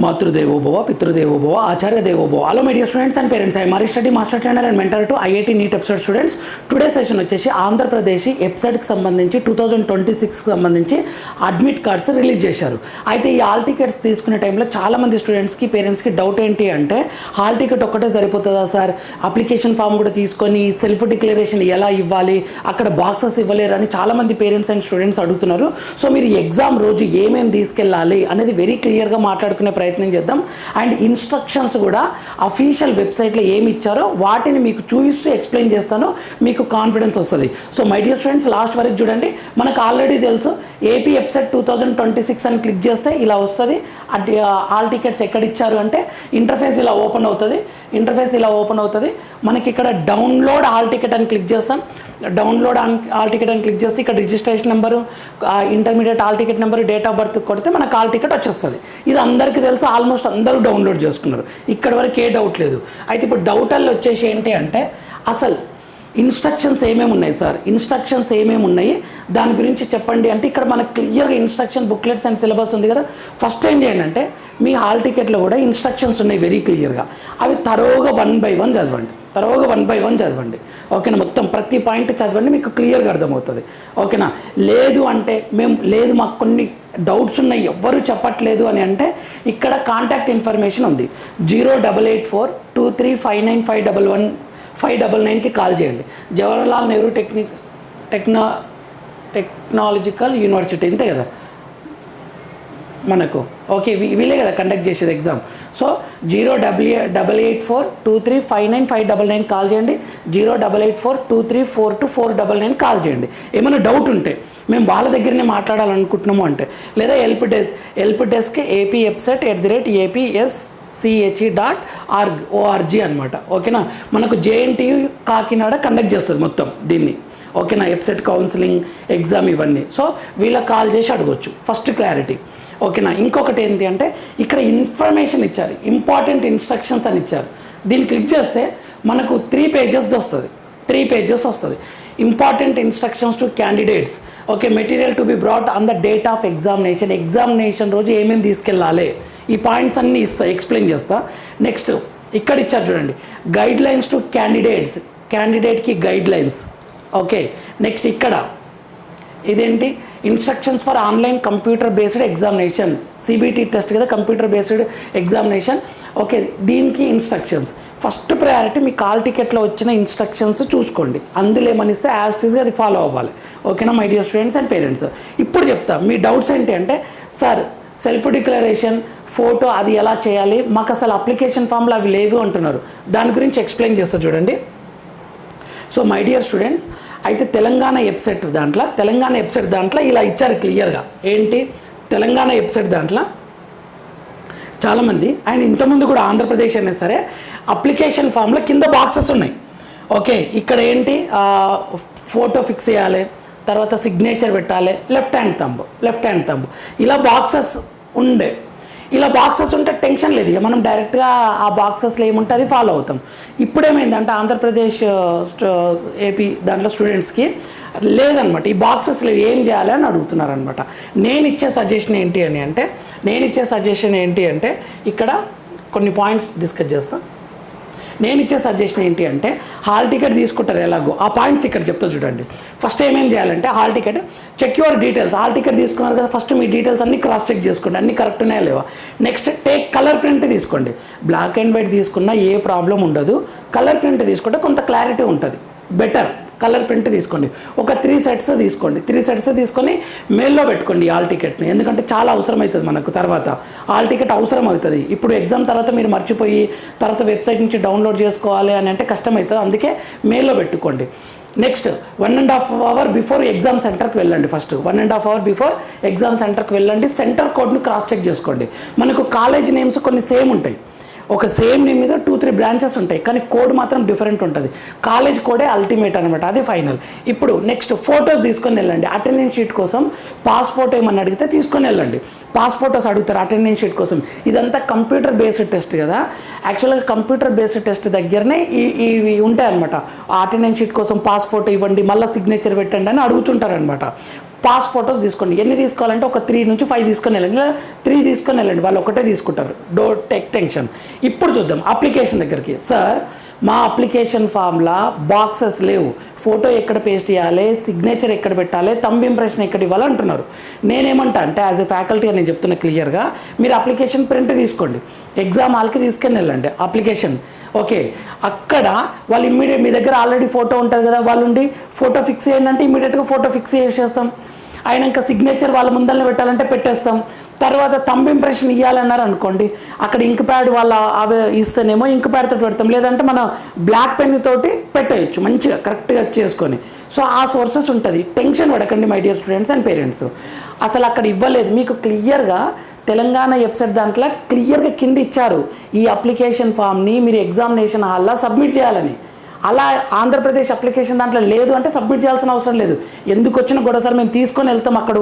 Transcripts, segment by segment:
मातृदेवो भव पितृदेवो भव आचार्य देवो भव. Hello my dear students and parents, I am Marish Reddy, master trainer and mentor to IIT NEET EPSET students. Today session వచ్చేసి ఆంధ్రప్రదేశ్ ఎప్సెట్కి సంబంధించి 2026కి సంబంధించి అడ్మిట్ కార్డ్స్ రిలీజ్ చేశారు. అయితే ఈ హాల్ టికెట్స్ తీసుకునే టైంలో చాలామంది స్టూడెంట్స్కి పేరెంట్స్కి డౌట్ ఏంటి అంటే హాల్ టికెట్ ఒక్కటే సరిపోతుందా సార్, అప్లికేషన్ ఫామ్ కూడా తీసుకొని సెల్ఫ్ డిక్లరేషన్ ఎలా ఇవ్వాలి, అక్కడ బాక్సెస్ ఇవ్వలేరు అని చాలామంది పేరెంట్స్ అండ్ స్టూడెంట్స్ అడుగుతున్నారు. సో మీరు ఎగ్జామ్ రోజు ఏమేమి తీసుకెళ్ళాలి అనేది వెరీ క్లియర్గా మాట్లాడుకునే ప్రయత్నం చేద్దాం. అండ్ ఇన్స్ట్రక్షన్స్ కూడా అఫీషియల్ వెబ్సైట్లో ఏమి ఇచ్చారో వాటిని మీకు చూపిస్తూ ఎక్స్ప్లెయిన్ చేస్తాను, మీకు కాన్ఫిడెన్స్ వస్తుంది. So my dear students, last వరకు చూడండి. మనకు ఆల్రెడీ తెలుసు ఏపీ ఎప్సెట్ 2026 అని క్లిక్ చేస్తే ఇలా వస్తుంది. హాల్ టికెట్స్ ఎక్కడ ఇచ్చారు అంటే ఇంటర్ఫేస్ ఇలా ఓపెన్ అవుతుంది. మనకి ఇక్కడ డౌన్లోడ్ హాల్ టికెట్ అని క్లిక్ చేస్తాం. డౌన్లోడ్ హాల్ టికెట్ అని క్లిక్ చేస్తే ఇక్కడ registration number, intermediate hall ticket number, date of birth కొడితే మనకు హాల్ టికెట్ వచ్చేస్తుంది. ఇది అందరికీ తెలుసు, ఆల్మోస్ట్ అందరూ డౌన్లోడ్ చేసుకున్నారు. ఇక్కడ వరకు ఏ డౌట్ లేదు. అయితే ఇప్పుడు డౌటల్లో వచ్చేసి ఏంటి అంటే అసలు ఇన్స్ట్రక్షన్స్ ఏమేమి ఉన్నాయి సార్, ఇన్స్ట్రక్షన్స్ ఏమేమి ఉన్నాయి దాని గురించి చెప్పండి అంటే ఇక్కడ మనకు క్లియర్గా ఇన్స్ట్రక్షన్ బుక్లెట్స్ అండ్ సిలబస్ ఉంది కదా. ఫస్ట్ ఏం చేయండి అంటే మీ హాల్ టికెట్లో కూడా ఇన్స్ట్రక్షన్స్ ఉన్నాయి వెరీ క్లియర్గా. అవి తరోగా వన్ బై వన్ చదవండి. ఓకేనా, మొత్తం ప్రతి పాయింట్ చదవండి, మీకు క్లియర్గా అర్థమవుతుంది. ఓకేనా, లేదు అంటే మాకు కొన్ని డౌట్స్ ఉన్నాయి ఎవ్వరూ చెప్పట్లేదు అని అంటే ఇక్కడ కాంటాక్ట్ ఇన్ఫర్మేషన్ ఉంది. 0842359511 కాల్ చేయండి. జవహర్లాల్ నెహ్రూ టెక్నాలజికల్ యూనివర్సిటీ ఇంతే కదా మనకు. ఓకే, వీళ్ళే కదా కండక్ట్ చేసేది ఎగ్జామ్. సో 088423599599 కాల్ చేయండి. 0884234299 కాల్ చేయండి. ఏమైనా డౌట్ ఉంటే మేము వాళ్ళ దగ్గరనే మాట్లాడాలనుకుంటున్నాము అంటే, లేదా హెల్ప్ డెస్క్ apepset@apsche.org అనమాట. ఓకేనా, మనకు JNTU కాకినాడ కండక్ట్ చేస్తుంది మొత్తం దీన్ని. ఓకేనా, ఎప్సెట్ కౌన్సిలింగ్ ఎగ్జామ్ ఇవన్నీ. సో వీళ్ళకి కాల్ చేసి అడగొచ్చు. First clarity. ఓకేనా, ఇంకొకటి ఏంటి అంటే ఇక్కడ ఇన్ఫర్మేషన్ ఇచ్చారు, ఇంపార్టెంట్ ఇన్స్ట్రక్షన్స్ అని ఇచ్చారు. దీన్ని క్లిక్ చేస్తే మనకు 3 pages వస్తుంది. Important instructions to candidates. Okay, material to be brought on the date of examination రోజు ఏమేమి తీసుకెళ్ళాలి, ఈ పాయింట్స్ అన్నీ ఎక్స్ప్లెయిన్ చేస్తా. నెక్స్ట్ ఇక్కడ ఇచ్చారు చూడండి, గైడ్ లైన్స్ టు క్యాండిడేట్కి గైడ్ లైన్స్. ఓకే, నెక్స్ట్ ఇక్కడ ఇదేంటి, instructions for online computer based examination, CBT test కదా, కంప్యూటర్ బేస్డ్ ఎగ్జామినేషన్. ఓకే, దీనికి ఇన్స్ట్రక్షన్స్. ఫస్ట్ ప్రయారిటీ మీ కాల్ టికెట్లో వచ్చిన ఇన్స్ట్రక్షన్స్ చూసుకోండి, అందులో ఏమనిస్తే యాస్టీస్గా అది ఫాలో అవ్వాలి. ఓకేనా my dear students and parents. ఇప్పుడు చెప్తా మీ డౌట్స్ ఏంటి అంటే, సార్ సెల్ఫ్ డిక్లరేషన్ ఫోటో అది ఎలా చేయాలి, మాకు అసలు అప్లికేషన్ ఫామ్లో అవి లేవు అంటున్నారు, దాని గురించి ఎక్స్ప్లెయిన్ చేస్తా చూడండి. సో మై డియర్ స్టూడెంట్స్, అయితే తెలంగాణ ఎప్సెట్ దాంట్లో ఇలా ఇచ్చారు క్లియర్గా. ఏంటి, తెలంగాణ ఎప్సెట్ దాంట్లో చాలామంది అండ్ ఇంతకుముందు కూడా ఆంధ్రప్రదేశ్ అయినా సరే అప్లికేషన్ ఫామ్లో కింద బాక్సెస్ ఉన్నాయి. ఓకే, ఇక్కడ ఏంటి, ఫోటో ఫిక్స్ చేయాలి, తర్వాత సిగ్నేచర్ పెట్టాలి, లెఫ్ట్ హ్యాండ్ థంబ్ ఇలా బాక్సెస్ ఉంటే టెన్షన్ లేదు, ఇక మనం డైరెక్ట్గా ఆ బాక్సెస్లో ఏముంటే అది ఫాలో అవుతాం. ఇప్పుడేమైందంటే ఆంధ్రప్రదేశ్ ఏపీ దాంట్లో స్టూడెంట్స్కి లేదనమాట, ఈ బాక్సెస్లో ఏం చేయాలి అని అడుగుతున్నారనమాట. నేను ఇచ్చే సజెషన్ ఏంటి అంటే ఇక్కడ కొన్ని పాయింట్స్ డిస్కస్ చేస్తాను. నేను ఇచ్చే సజెషన్ ఏంటి అంటే, హాల్ టికెట్ తీసుకుంటారు ఎలాగో, ఆ పాయింట్స్ ఇక్కడ చెప్తా చూడండి. ఫస్ట్ ఏమేం చేయాలంటే, hall ticket check your details. Hall ticket తీసుకున్నారు కదా, ఫస్ట్ మీ డీటెయిల్స్ అన్నీ క్రాస్ చెక్ చేసుకోండి, అన్నీ కరెక్ట్ ఉన్నాయా లేవా. నెక్స్ట్ టేక్ కలర్ ప్రింట్ తీసుకోండి. బ్లాక్ అండ్ వైట్ తీసుకున్నా ఏ ప్రాబ్లం ఉండదు, కలర్ ప్రింట్ తీసుకుంటే కొంత క్లారిటీ ఉంటుంది, బెటర్. కలర్ ప్రింట్ తీసుకోండి. ఒక 3 సెట్స్ తీసుకొని మెయిల్లో పెట్టుకోండి హాల్ టికెట్ని, ఎందుకంటే చాలా అవసరం అవుతుంది మనకు. తర్వాత హాల్ టికెట్ అవసరం అవుతుంది. ఇప్పుడు ఎగ్జామ్ తర్వాత మీరు మర్చిపోయి తర్వాత వెబ్సైట్ నుంచి డౌన్లోడ్ చేసుకోవాలి అని అంటే కష్టం అవుతుంది, అందుకే మెయిల్లో పెట్టుకోండి. నెక్స్ట్ 1.5 అవర్ బిఫోర్ ఎగ్జామ్ సెంటర్కి వెళ్ళండి. ఫస్ట్ 1.5 అవర్ బిఫోర్ ఎగ్జామ్ సెంటర్కి వెళ్ళండి. సెంటర్ కోడ్ను క్రాస్ చెక్ చేసుకోండి. మనకు కాలేజ్ నేమ్స్ కొన్ని సేమ్ ఉంటాయి, ఒక సేమ్ నేమ్ మీద 2-3 బ్రాంచెస్ ఉంటాయి, కానీ కోడ్ మాత్రం డిఫరెంట్ ఉంటుంది. కాలేజ్ కోడే అల్టిమేట్ అనమాట, అది ఫైనల్. ఇప్పుడు నెక్స్ట్ ఫొటోస్ తీసుకొని వెళ్ళండి. అటెండెన్స్ షీట్ కోసం పాస్ ఫోటో ఏమని అడిగితే తీసుకొని వెళ్ళండి. పాస్ ఫోటోస్ అడుగుతారు అటెండెన్స్ షీట్ కోసం. ఇదంతా కంప్యూటర్ బేస్డ్ టెస్ట్ కదా, యాక్చువల్గా కంప్యూటర్ బేస్డ్ టెస్ట్ దగ్గరనే ఇవి ఉంటాయి అనమాట. అటెండెన్స్ షీట్ కోసం పాస్ ఫోటో ఇవ్వండి, మళ్ళీ సిగ్నేచర్ పెట్టండి అని అడుగుతుంటారనమాట. పాస్ ఫొటోస్ తీసుకోండి. ఎన్ని తీసుకోవాలంటే ఒక 3 నుంచి 5 తీసుకొని వెళ్ళండి, లేదా 3 తీసుకొని వెళ్ళండి, వాళ్ళు ఒకటే తీసుకుంటారు. Don't take tension. ఇప్పుడు చూద్దాం అప్లికేషన్ దగ్గరికి. సార్ మా అప్లికేషన్ ఫామ్లా బాక్సెస్ లేవు, ఫోటో ఎక్కడ పేస్ట్ చేయాలి, సిగ్నేచర్ ఎక్కడ పెట్టాలి, థంబ్ ఇంప్రెషన్ ఎక్కడ ఇవ్వాలి అంటున్నారు. నేనేమంటా అంటే యాజ్ ఎ ఫ్యాకల్టీగా నేను చెప్తున్నా క్లియర్గా, మీరు అప్లికేషన్ ప్రింట్ తీసుకోండి, ఎగ్జామ్ హాల్కి తీసుకొని వెళ్ళండి అప్లికేషన్. ఓకే, అక్కడ వాళ్ళు ఇమ్మీడియట్ మీ దగ్గర ఆల్రెడీ ఫోటో ఉంటుంది కదా, వాళ్ళు ఉండి ఫోటో ఫిక్స్ చేయండి అంటే ఇమ్మీడియట్గా ఫోటో ఫిక్స్ చేసేస్తాం. అయినాక సిగ్నేచర్ వాళ్ళ ముందరనే పెట్టాలంటే పెట్టేస్తాం. తర్వాత థంబ్ ఇంప్రెషన్ ఇవ్వాలన్నారు అనుకోండి, అక్కడ ఇంక్ ప్యాడ్ వాళ్ళ అవి ఇస్తేనేమో ఇంక్ ప్యాడ్తో పెడతాం, లేదంటే మనం బ్లాక్ పెన్ తోటి పెట్టేయచ్చు మంచిగా కరెక్ట్గా చేసుకొని. సో ఆ సోర్సెస్ ఉంటుంది. టెన్షన్ పడకండి my dear students and parents. అసలు అక్కడ ఇవ్వలేదు మీకు క్లియర్గా. తెలంగాణ వెబ్సైట్ దాంట్లో క్లియర్గా కింద ఇచ్చారు, ఈ అప్లికేషన్ ఫామ్ని మీరు ఎగ్జామినేషన్ హాల్లో సబ్మిట్ చేయాలని. అలా ఆంధ్రప్రదేశ్ అప్లికేషన్ దాంట్లో లేదు అంటే సబ్మిట్ చేయాల్సిన అవసరం లేదు. ఎందుకు వచ్చిన గొడవ సార్, మేము తీసుకొని వెళ్తాం, అక్కడ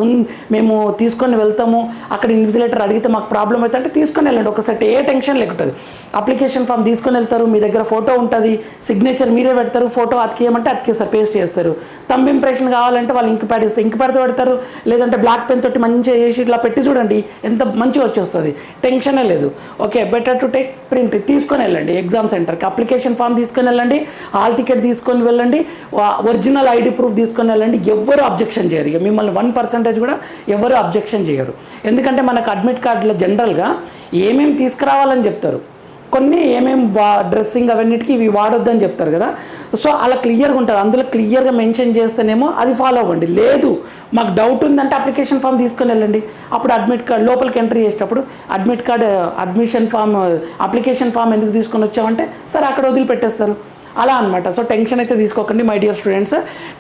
మేము తీసుకొని వెళ్తాము, అక్కడ ఇన్విజిలేటర్ అడిగితే మాకు ప్రాబ్లం అవుతుంది అంటే తీసుకొని వెళ్ళండి ఒకసారి, ఏ టెన్షన్ లేకుంటుంది. అప్లికేషన్ ఫామ్ తీసుకొని వెళ్తారు, మీ దగ్గర ఫోటో ఉంటుంది, సిగ్నేచర్ మీరే పెడతారు, ఫోటో అతికేయమంటే అతికేస్తారు, పేస్ట్ చేస్తారు. థంబ్ ఇంప్రెషన్ కావాలంటే వాళ్ళు ఇంక్ ప్యాడ్ ఇస్తారు, ఇంక్ ప్యాడ్తో పెడతారు, లేదంటే బ్లాక్ పెన్ తోటి మంచిగా చేసి ఇట్లా పెట్టి చూడండి ఎంత మంచిగా వచ్చేస్తుంది, టెన్షనే లేదు. Okay, better to take print తీసుకొని వెళ్ళండి ఎగ్జామ్ సెంటర్కి, అప్లికేషన్ ఫామ్ తీసుకొని వెళ్ళండి, హాల్ టికెట్ తీసుకొని వెళ్ళండి, ఒరిజినల్ ఐడి ప్రూఫ్ తీసుకొని వెళ్ళండి. ఎవరు అబ్జెక్షన్ చేయరు, ఇక మిమ్మల్ని 1% కూడా ఎవరు అబ్జెక్షన్ చేయరు. ఎందుకంటే మనకు అడ్మిట్ కార్డులో జనరల్గా ఏమేమి తీసుకురావాలని చెప్తారు, కొన్ని ఏమేమి డ్రెస్సింగ్ అవన్నిటికీ ఇవి వాడొద్దని చెప్తారు కదా. సో అలా క్లియర్గా ఉంటుంది, అందులో క్లియర్గా మెన్షన్ చేస్తేనేమో అది ఫాలో అవ్వండి. లేదు మాకు డౌట్ ఉందంటే అప్లికేషన్ ఫామ్ తీసుకొని వెళ్ళండి. అప్పుడు అడ్మిట్ కార్డ్ లోపలికి ఎంట్రీ చేసేటప్పుడు admit card admission form application form ఎందుకు తీసుకొని వచ్చామంటే సరే అక్కడ వదిలిపెట్టేస్తారు, అలా అనమాట. సో టెన్షన్ అయితే తీసుకోకండి మై డియర్ స్టూడెంట్స్,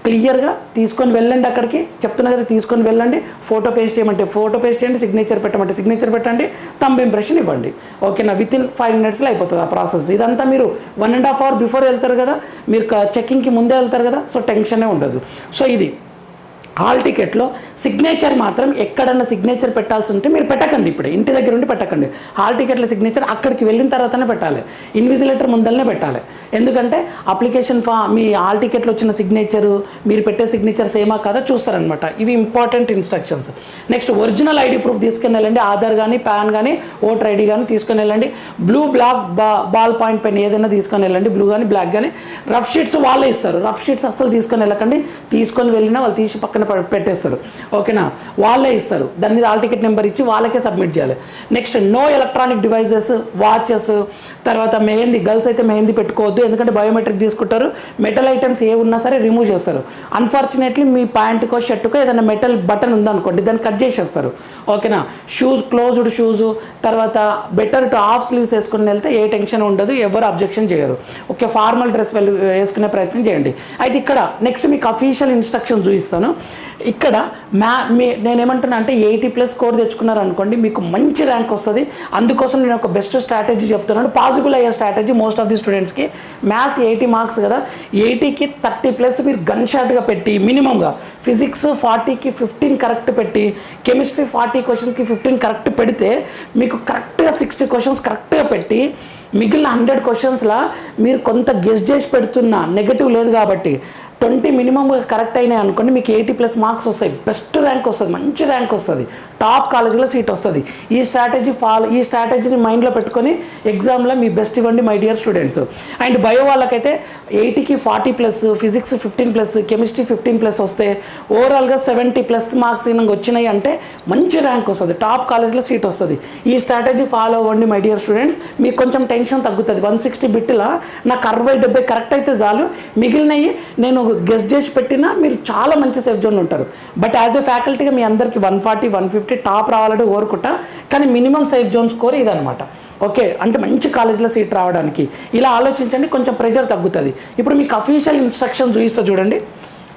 క్లియర్గా తీసుకొని వెళ్ళండి. అక్కడికి చెప్తున్నా కదా, తీసుకొని వెళ్ళండి. ఫోటో పేస్ట్ చేయమంటే ఫోటో పేస్ట్ చేయండి, సిగ్నేచర్ పెట్టమంటే సిగ్నేచర్ పెట్టండి, థంబ్ ఇంప్రెషన్ ఇవ్వండి. ఓకేనా, వితిన్ 5 minutesలో అయిపోతుంది ఆ ప్రాసెస్. ఇదంతా మీరు 1.5 hour బిఫోర్ వెళ్తారు కదా, మీరు చెక్కింగ్కి ముందే వెళ్తారు కదా, సో టెన్షనే ఉండదు. సో ఇది హాల్ టికెట్లో సిగ్నేచర్ మాత్రం ఎక్కడన్నా సిగ్నేచర్ పెట్టాల్సి ఉంటే మీరు పెట్టకండి, ఇప్పుడు ఇంటి దగ్గర ఉండి పెట్టకండి. హాల్ టికెట్లో సిగ్నేచర్ అక్కడికి వెళ్ళిన తర్వాతనే పెట్టాలి, ఇన్విజిలేటర్ ముందరనే పెట్టాలి. ఎందుకంటే అప్లికేషన్ మీ హాల్ టికెట్లో వచ్చిన సిగ్నేచరు మీరు పెట్టే సిగ్నేచర్ సేమా కాదా చూస్తారనమాట. ఇవి important instructions. Next original ID proof తీసుకుని వెళ్ళండి, ఆధార్ కానీ పాన్ కానీ ఓటర్ ఐడి కానీ తీసుకొని వెళ్ళండి. Blue black ball point pen ఏదైనా తీసుకొని వెళ్ళండి, బ్లూ కానీ బ్లాక్ కానీ. రఫ్ షీట్స్ వాళ్ళే ఇస్తారు, రఫ్ షీట్స్ అస్సలు తీసుకొని వెళ్ళకండి, తీసుకొని వెళ్ళినా వాళ్ళు తీసి పక్కన పెట్టేస్తారు. ఓకేనా, వాళ్ళే ఇస్తారు, దాని మీద హాల్ టికెట్ నెంబర్ ఇచ్చి వాళ్ళకే సబ్మిట్ చేయాలి. Next no electronic devices, watches, తర్వాత మెహందీ, గర్ల్స్ అయితే మెహందీ పెట్టుకోవద్దు ఎందుకంటే బయోమెట్రిక్ తీసుకుంటారు. మెటల్ ఐటమ్స్ ఏ ఉన్నా సరే రిమూవ్ చేస్తారు. అన్ఫార్చునేట్లీ మీ ప్యాంటుకో షర్టుకో ఏదైనా మెటల్ బటన్ ఉందనుకోండి దాన్ని కట్ చేసేస్తారు. ఓకేనా, షూస్ క్లోజ్డ్ షూస్, తర్వాత బెటర్ టు హాఫ్ స్లీవ్స్ వేసుకుని వెళ్తే ఏ టెన్షన్ ఉండదు, ఎవరు అబ్జెక్షన్ చేయరు. ఓకే, ఫార్మల్ డ్రెస్ వేసుకునే ప్రయత్నం చేయండి. అయితే ఇక్కడ నెక్స్ట్ మీకు అఫీషియల్ ఇన్స్ట్రక్షన్ చూపిస్తాను. ఇక్కడ నేనేమంటున్నా అంటే 80+ స్కోర్ తెచ్చుకున్నారు అనుకోండి మీకు మంచి ర్యాంక్ వస్తుంది. అందుకోసం నేను ఒక బెస్ట్ స్ట్రాటజీ చెప్తున్నాను, పాసిబుల్ అయ్యే స్ట్రాటజీ మోస్ట్ ఆఫ్ ది స్టూడెంట్స్కి. మ్యాథ్స్ 80 మార్క్స్ కదా, 80కి 30+ మీరు గన్ షాట్గా పెట్టి మినిమంగా, ఫిజిక్స్ 40కి 15 కరెక్ట్ పెట్టి, కెమిస్ట్రీ 40 క్వశ్చన్కి 15 కరెక్ట్ పెడితే మీకు కరెక్ట్గా 60 క్వశ్చన్స్ కరెక్ట్గా పెట్టి మిగిలిన 100 క్వశ్చన్స్లో మీరు కొంత గెస్ చేసి పెడుతున్నా నెగటివ్ లేదు కాబట్టి 20 మినిమంగా కరెక్ట్ అయినాయి అనుకోండి మీకు 80+ మార్క్స్ వస్తాయి, బెస్ట్ ర్యాంక్ వస్తుంది, మంచి ర్యాంక్ వస్తుంది, టాప్ కాలేజీలో సీట్ వస్తుంది. ఈ స్ట్రాటజీని మైండ్లో పెట్టుకొని ఎగ్జామ్లో మీ బెస్ట్ ఇవ్వండి my dear students. And bio వాళ్ళకైతే 80కి 40+, ఫిజిక్స్ 15+, కెమిస్ట్రీ 15+ వస్తే ఓవరాల్గా 70+ మార్క్స్ వచ్చినాయి అంటే మంచి ర్యాంక్ వస్తుంది, టాప్ కాలేజీలో సీట్ వస్తుంది. ఈ స్ట్రాటజీ ఫాలో అవ్వండి మై డియర్ స్టూడెంట్స్, మీకు కొంచెం టెన్షన్ తగ్గుతుంది. 160 బిట్లా నాకు 60-70 కరెక్ట్ అయితే చాలు, మిగిలినవి నేను గెస్ చేసి పెట్టినా మీరు చాలా మంచి సేఫ్ జోన్లో ఉంటారు. బట్ యాజ్ ఎ ఫ్యాకల్టీగా మీ అందరికీ 140-150 టాప్ రావాలంటే కోరుకుంటా, కానీ మినిమం సేఫ్ జోన్ స్కోర్ ఇదనమాట. ఓకే, అంటే మంచి కాలేజీలో సీట్ రావడానికి ఇలా ఆలోచించండి, కొంచెం ప్రెషర్ తగ్గుతుంది. ఇప్పుడు మీకు అఫీషియల్ ఇన్స్ట్రక్షన్ చూపిస్తా చూడండి.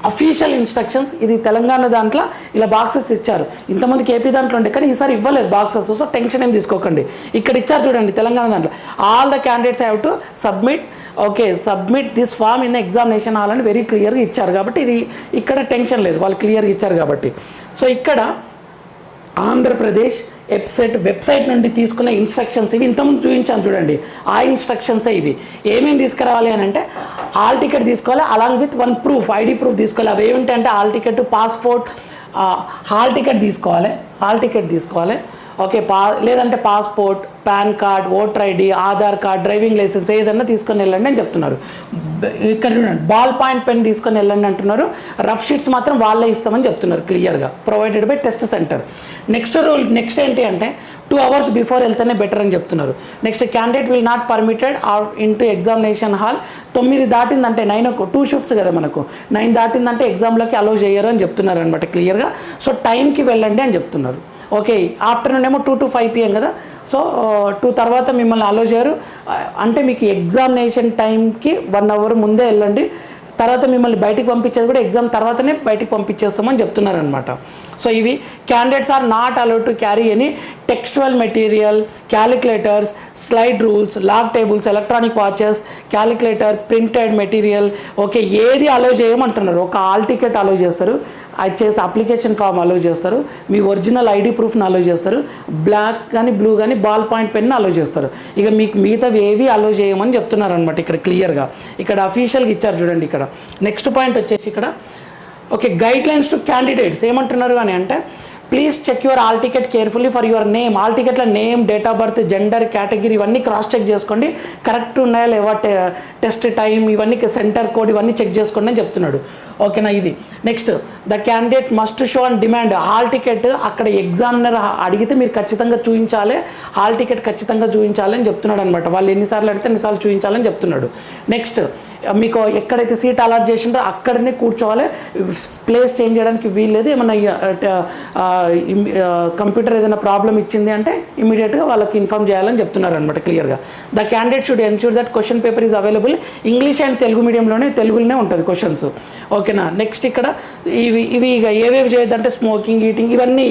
అఫీషియల్ ఇన్స్ట్రక్షన్స్ ఇది తెలంగాణ దాంట్లో ఇలా బాక్సెస్ ఇచ్చారు, ఇంతమందికి ఏపీ దాంట్లో ఉండే కానీ ఈసారి ఇవ్వలేదు బాక్సెస్. సో టెన్షన్ ఏం తీసుకోకండి, ఇక్కడ ఇచ్చారు చూడండి తెలంగాణ దాంట్లో. All the candidates have to submit this form in the examination hall అని వెరీ క్లియర్గా ఇచ్చారు కాబట్టి ఇది ఇక్కడ టెన్షన్ లేదు, వాళ్ళు క్లియర్గా ఇచ్చారు కాబట్టి. సో ఇక్కడ ఆంధ్రప్రదేశ్ వెబ్సైట్ నుండి తీసుకున్న ఇన్స్ట్రక్షన్స్ ఇవి, ఇంతకుముందు చూపించాను చూడండి, ఆ ఇన్స్ట్రక్షన్సే ఇవి. ఏమేమి తీసుకురావాలి అని అంటే హాల్ టికెట్ తీసుకోవాలి, along with 1 proof, ID proof తీసుకోవాలి. అవి ఏమిటంటే hall ticket, passport, hall ticket తీసుకోవాలి. ఓకే, లేదంటే passport, PAN card, voter ID, Aadhaar card, driving licence ఏదన్నా తీసుకొని వెళ్ళండి అని చెప్తున్నారు. ఇక్కడ చూడండి, బాల్ పాయింట్ పెన్ తీసుకొని వెళ్ళండి అంటున్నారు. రఫ్ షీట్స్ మాత్రం వాళ్ళే ఇస్తామని చెప్తున్నారు క్లియర్గా, provided by test centre. Next ఏంటి అంటే 2 hours బిఫోర్ వెళ్తేనే బెటర్ అని చెప్తున్నారు. Next, candidate will not permitted into examination hall. 9 దాటిందంటే 2 shifts కదా మనకు, 9 దాటిందంటే ఎగ్జామ్లోకి అలో చేయరు అని చెప్తున్నారు అనమాట క్లియర్గా. సో టైంకి వెళ్ళండి అని చెప్తున్నారు. ఓకే, ఆఫ్టర్నూన్ ఏమో 2 to 5 PM కదా, సో 2 తర్వాత మిమ్మల్ని అలో చేయరు. అంటే మీకు ఎగ్జామినేషన్ టైంకి 1 hour ముందే వెళ్ళండి. తర్వాత మిమ్మల్ని బయటికి పంపించేది కూడా ఎగ్జామ్ తర్వాతనే బయటికి పంపించేస్తామని చెప్తున్నారనమాట. సో ఇవి candidates are not allowed to carry any textual material, calculators, slide rules, log tables, electronic watches, calculator, printed material. Okay, ఏది అలో చేయమంటున్నారు. ఒక హాల్ టికెట్ అలో చేస్తారు, అది చేసి అప్లికేషన్ ఫామ్ అలో చేస్తారు, మీ ఒరిజినల్ ఐడి ప్రూఫ్ని అలో చేస్తారు, బ్లాక్ కానీ బ్లూ కానీ బాల్ పాయింట్ పెన్ అలో చేస్తారు. ఇక మీకు మిగతావి ఏవి అలో చేయమని చెప్తున్నారు అనమాట ఇక్కడ క్లియర్గా. ఇక్కడ అఫీషియల్గా ఇచ్చారు చూడండి. ఇక్కడ నెక్స్ట్ పాయింట్ వచ్చేసి ఇక్కడ okay, guidelines to candidates ఏమంటున్నారు అని అంటే, please check your hall ticket carefully for your name. Hall టికెట్ల name, date of birth, gender, category ఇవన్నీ క్రాస్ చెక్ చేసుకోండి, కరెక్ట్ ఉన్నాయా లేవా, టెస్ట్ టైం ఇవన్నీ, సెంటర్ కోడ్ ఇవన్నీ చెక్ చేసుకోండి అని చెప్తున్నాడు. ఓకేనా, ఇది next, the candidate must show and demand hall ticket. అక్కడ ఎగ్జామినర్ అడిగితే మీరు ఖచ్చితంగా చూపించాలి, హాల్ టికెట్ ఖచ్చితంగా చూపించాలి అని చెప్తున్నాడు అనమాట. వాళ్ళు ఎన్నిసార్లు అడిగితే ఎన్నిసార్లు చూపించాలని చెప్తున్నాడు. నెక్స్ట్, మీకు ఎక్కడైతే సీట్ అలాట్ చేసిండ్రో అక్కడనే కూర్చోవాలి, ప్లేస్ చేంజ్ చేయడానికి వీల్లేదు. ఏమన్నా కంప్యూటర్ ఏదైనా ప్రాబ్లం ఇచ్చింది అంటే ఇమీడియట్గా వాళ్ళకి ఇన్ఫామ్ చేయాలని చెప్తున్నారు అనమాట క్లియర్గా. The candidate should ensure that question paper is available English and Telugu మీడియంలోనే, తెలుగులోనే ఉంటుంది క్వశ్చన్స్. ఓకేనా, నెక్స్ట్ ఇక్కడ ఇవి ఇక ఏవేవి చేయొద్దంటే స్మోకింగ్, ఈటింగ్ ఇవన్నీ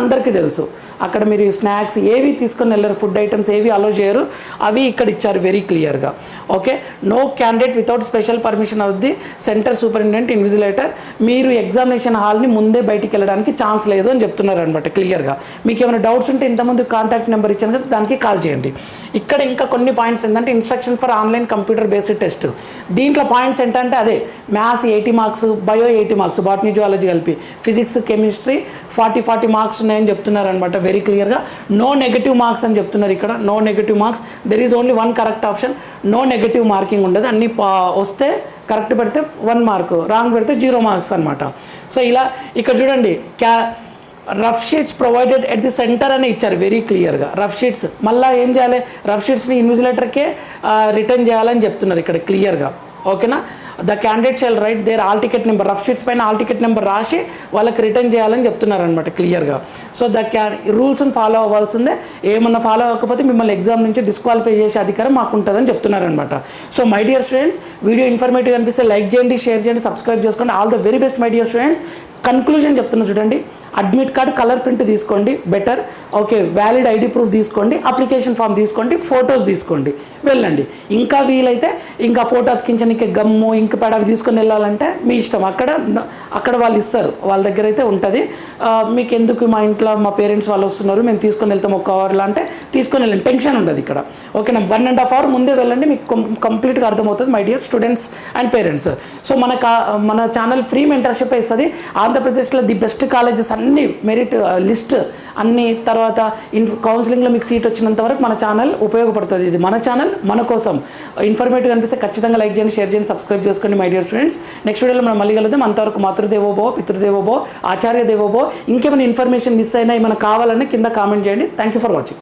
అందరికీ తెలుసు. అక్కడ మీరు స్నాక్స్ ఏవి తీసుకొని వెళ్ళరు, ఫుడ్ ఐటమ్స్ ఏవి అలో చేయరు, అవి ఇక్కడ ఇచ్చారు వెరీ క్లియర్గా. Okay, no candidate without special permission of the centre superintendent invigilator. మీరు ఎగ్జామినేషన్ హాల్ని ముందే బయటికి వెళ్ళడానికి ఛాన్స్ లేదు అని చెప్తున్నారు అనమాట క్లియర్గా. మీకు ఏమైనా డౌట్స్ ఉంటే ఇంతకుముందు కాంటాక్ట్ నెంబర్ ఇచ్చాను కదా, దానికి కాల్ చేయండి. ఇక్కడ ఇంకా కొన్ని పాయింట్స్ ఏంటంటే, instruction for online computer based test. దీంట్లో పాయింట్స్ ఏంటంటే అదే maths 80 marks, bio 80 marks, botany zoology కలిపి, ఫిజిక్స్ కెమిస్ట్రీ 40 marks ఉన్నాయని చెప్తున్నారు అనమాట వెరీ క్లియర్గా. నో నెగటివ్ మార్క్స్ అని చెప్తున్నారు ఇక్కడ, no negative marks. There is only 1 correct option, no negative marking ఉండదు. అన్ని వస్తే కరెక్ట్ పెడితే 1 mark, రాంగ్ పెడితే 0 marks అనమాట. సో ఇలా ఇక్కడ చూడండి, rough sheets provided at the centre అని ఇచ్చారు వెరీ క్లియర్గా. రఫ్ షీట్స్ మళ్ళీ ఏం చేయాలి, రఫ్ షీట్స్ని ఇన్విజిలేటర్కే రిటర్న్ చేయాలని చెప్తున్నారు ఇక్కడ క్లియర్గా. ఓకేనా, the candidate shall write their hall ticket number, rough sheets పైన హాల్ టికెట్ నెంబర్ రాసి వాళ్ళకి రిటర్న్ చేయాలని చెప్తున్నారు అనమాట క్లియర్గా. సో రూల్స్ని ఫాలో అవ్వాల్సిందే, ఏమన్నా ఫాలో అవ్వకపోతే మిమ్మల్ని ఎగ్జామ్ నుంచి డిస్క్వాలిఫై చేసే అధికారం మాకు ఉంటుందని చెప్తున్నారనమాట. So my dear students, video informative అనిపిస్తే లైక్ చేయండి, షేర్ చేయండి, సబ్స్క్రైబ్ చేసుకోండి. All the very best my dear students. Conclusion చెప్తున్నా చూడండి, అడ్మిట్ కార్డు కలర్ ప్రింట్ తీసుకోండి better. Okay, valid ID proof తీసుకోండి, అప్లికేషన్ ఫామ్ తీసుకోండి, ఫొటోస్ తీసుకోండి, వెళ్ళండి. ఇంకా వీలైతే ఇంకా ఫోటో అతికించడానికి గమ్ము, ఇంక పేడ అవి తీసుకొని వెళ్ళాలంటే మీ ఇష్టం, అక్కడ వాళ్ళు ఇస్తారు, వాళ్ళ దగ్గర అయితే ఉంటుంది. మీకు ఎందుకు, మా ఇంట్లో మా పేరెంట్స్ వాళ్ళు వస్తున్నారు మేము తీసుకొని వెళ్తాం 1 hourలో అంటే తీసుకొని వెళ్ళండి, టెన్షన్ ఉండదు ఇక్కడ. ఓకేనా, 1.5 hour ముందే వెళ్ళండి, మీకు కంప్లీట్గా అర్థమవుతుంది my dear students and parents. So మన ఛానల్ ఫ్రీ మెంటర్షిప్ ఇస్తుంది. ఆంధ్రప్రదేశ్లో ది బెస్ట్ కాలేజెస్ అన్ని మెరిట్ లిస్ట్ అన్ని, తర్వాత కౌన్సిలింగ్లో మీకు సీట్ వచ్చినంత వరకు మన ఛానల్ ఉపయోగపడుతుంది. ఇది మన ఛానల్, మన కోసం. ఇన్ఫర్మేటివ్ అనిపిస్తే ఖచ్చితంగా లైక్ చేయండి, షేర్ చేయండి, సబ్స్క్రైబ్ చేసుకోండి మై డియర్ స్టూడెంట్స్. నెక్స్ట్ వీడియోలో మనం మళ్ళీ కలుద్దాం. అంతవరకు మాతృదేవోభవ, పితృదేవోభవ, ఆచార్య దేవోభవ. ఇంకేమైనా ఇన్ఫర్మేషన్ మిస్ అయినా ఏమైనా కావాలన్నా కింద కామెంట్ చేయండి. Thank you for watching.